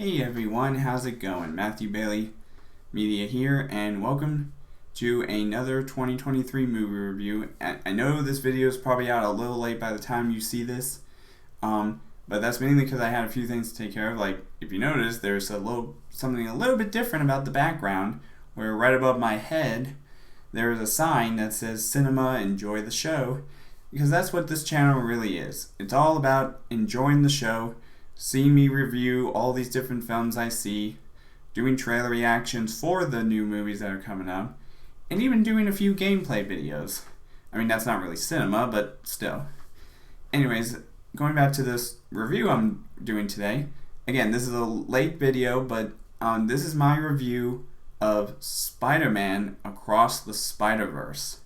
Hey everyone, how's it going? Matthew Bailey Media here, and welcome to another 2023 movie review. I know this video is probably out a little late by the time you see this, but that's mainly because I had a few things to take care of. Like, if you notice, there's something a little bit different about the background, where right above my head there is a sign that says "Cinema, enjoy the show," because that's what this channel really is. It's all about enjoying the show, seeing me review all these different films I see, doing trailer reactions for the new movies that are coming out, and even doing a few gameplay videos. I mean, that's not really cinema, but still. Anyways, going back to this review I'm doing today. Again, this is a late video, but this is my review of Spider-Man Across the Spider-Verse.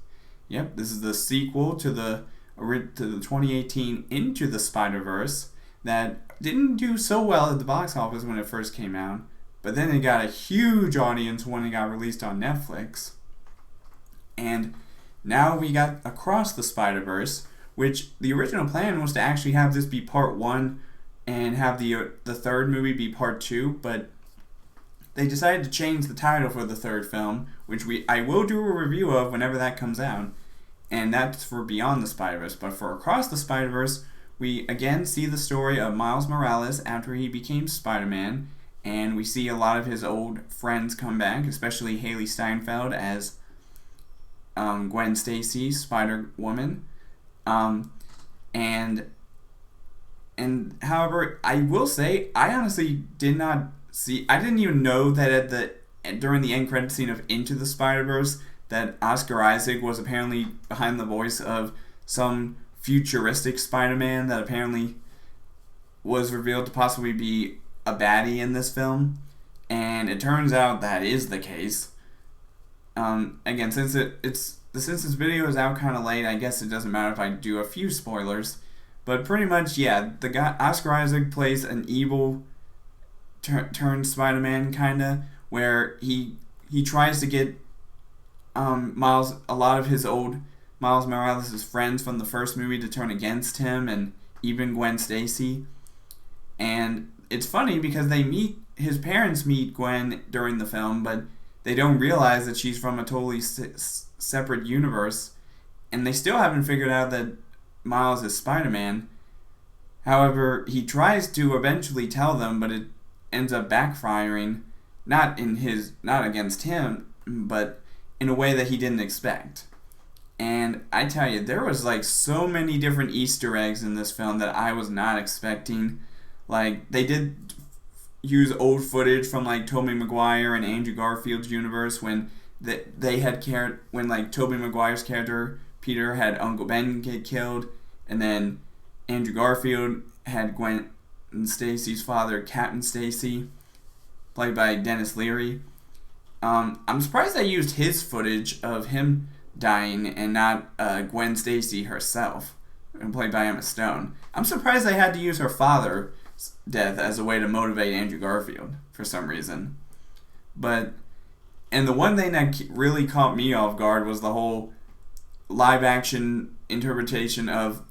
Yep, this is the sequel to the 2018 Into the Spider-Verse that didn't do so well at the box office when it first came out, but then it got a huge audience when it got released on Netflix. And now we got Across the Spider-Verse, which the original plan was to actually have this be part 1 and have the third movie be part 2, but they decided to change the title for the third film, which I will do a review of whenever that comes out, and that's for Beyond the Spider-Verse. But for Across the Spider-Verse, we again see the story of Miles Morales after he became Spider-Man, and we see a lot of his old friends come back, especially Haley Steinfeld as Gwen Stacy, Spider-Woman. And however, I will say, I honestly I didn't even know that during the end credit scene of Into the Spider-Verse that Oscar Isaac was apparently behind the voice of some futuristic Spider-Man that apparently was revealed to possibly be a baddie in this film, and it turns out that is the case. Again, since this video is out kind of late, I guess it doesn't matter if I do a few spoilers, but pretty much, yeah, the guy Oscar Isaac plays an evil turned Spider-Man kinda, where he tries to get a lot of his old Miles Morales' friends from the first movie to turn against him, and even Gwen Stacy. And it's funny because his parents meet Gwen during the film, but they don't realize that she's from a totally separate universe, and they still haven't figured out that Miles is Spider-Man. However, he tries to eventually tell them, but it ends up backfiring, not against him, but in a way that he didn't expect. And I tell you, there was like so many different Easter eggs in this film that I was not expecting. Like, they did use old footage from like Tobey Maguire and Andrew Garfield's universe when when like Tobey Maguire's character Peter had Uncle Ben get killed, and then Andrew Garfield had Gwen Stacy's father, Captain Stacy, played by Dennis Leary. I'm surprised they used his footage of him dying and not Gwen Stacy herself, played by Emma Stone. I'm surprised they had to use her father's death as a way to motivate Andrew Garfield for some reason. And the one thing that really caught me off guard was the whole live-action interpretation of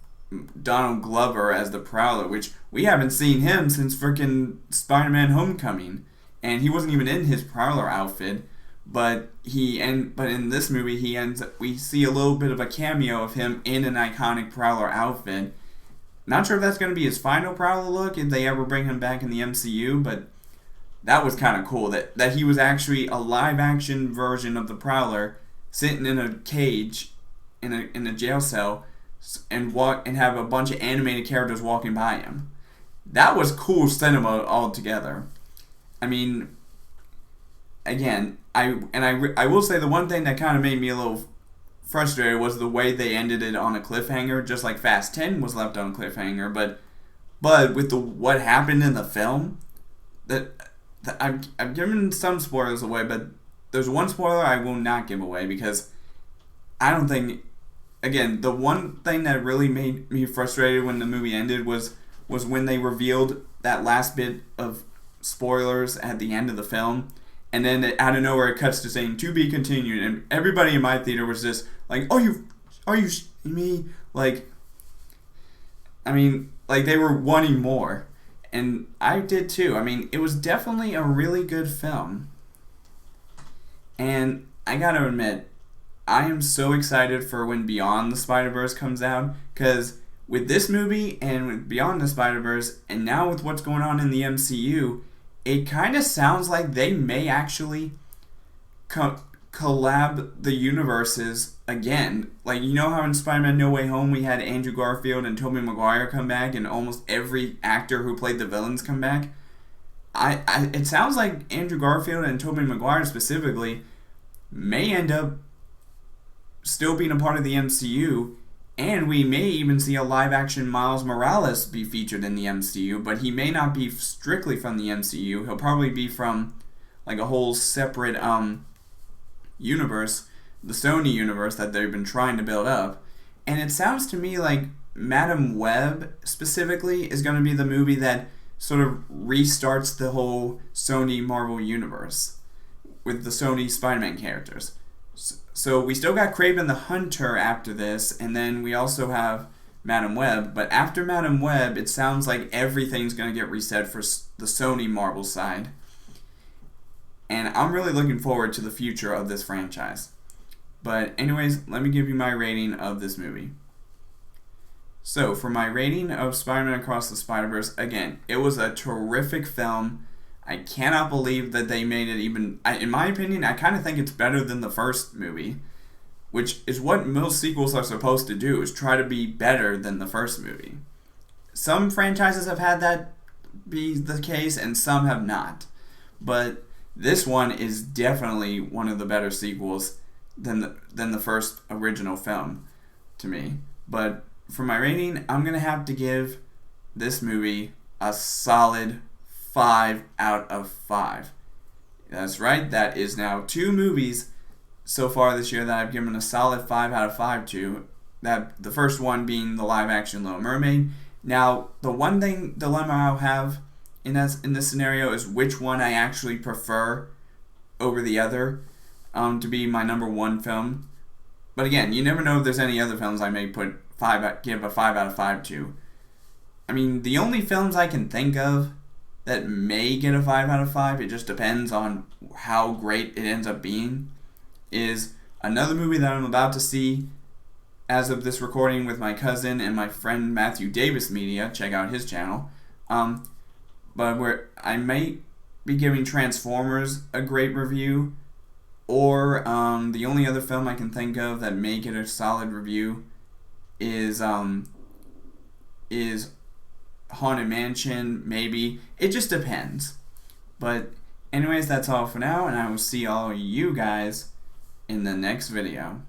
Donald Glover as the Prowler, which we haven't seen him since frickin' Spider-Man Homecoming, and he wasn't even in his Prowler outfit. But in this movie, we see a little bit of a cameo of him in an iconic Prowler outfit. Not sure if that's going to be his final Prowler look if they ever bring him back in the MCU, but that was kind of cool that he was actually a live-action version of the Prowler sitting in a cage in a jail cell and have a bunch of animated characters walking by him. That was cool cinema altogether. I mean, again, I will say the one thing that kind of made me a little frustrated was the way they ended it on a cliffhanger, just like Fast 10 was left on a cliffhanger. But with what happened in the film, I've given some spoilers away, but there's one spoiler I will not give away because I don't think. Again, the one thing that really made me frustrated when the movie ended was when they revealed that last bit of spoilers at the end of the film, and then out of nowhere it cuts to saying "to be continued," and everybody in my theater was just like, "Are you me?" Like, I mean, like they were wanting more, And I did too. I mean, it was definitely a really good film. And I gotta admit, I am so excited for when Beyond the Spider-Verse comes out, because with this movie and with Beyond the Spider-Verse, and now with what's going on in the MCU, it kind of sounds like they may actually collab the universes again. Like, you know how in Spider-Man No Way Home we had Andrew Garfield and Tobey Maguire come back, and almost every actor who played the villains come back? It sounds like Andrew Garfield and Tobey Maguire specifically may end up still being a part of the MCU, and we may even see a live-action Miles Morales be featured in the MCU, but he may not be strictly from the MCU. He'll probably be from like a whole separate universe, the Sony universe that they've been trying to build up. And it sounds to me like Madam Web specifically is going to be the movie that sort of restarts the whole Sony Marvel universe with the Sony Spider-Man characters. So we still got Kraven the Hunter after this, and then we also have Madam Web. But after Madam Web, it sounds like everything's going to get reset for the Sony Marvel side. And I'm really looking forward to the future of this franchise. But anyways, let me give you my rating of this movie. So for my rating of Spider-Man Across the Spider-Verse, again, it was a terrific film. I cannot believe that they made it even... in my opinion, I kind of think it's better than the first movie, which is what most sequels are supposed to do, is try to be better than the first movie. Some franchises have had that be the case, and some have not. But this one is definitely one of the better sequels than the first original film to me. But for my rating, I'm going to have to give this movie a solid 5 out of 5. That's right, that is now 2 movies so far this year that I've given a solid 5 out of 5 to. That the first one being the live-action Little Mermaid. Now, the one dilemma I'll have in this scenario is which one I actually prefer over the other to be my number 1 film. But again, you never know if there's any other films I may give a 5 out of 5 to. I mean, the only films I can think of that may get a 5 out of 5, it just depends on how great it ends up being, is another movie that I'm about to see as of this recording with my cousin and my friend Matthew Davis Media. Check out his channel. But where I might be giving Transformers a great review, or the only other film I can think of that may get a solid review is Haunted Mansion, maybe. It just depends. But anyways, that's all for now, and I will see all you guys in the next video.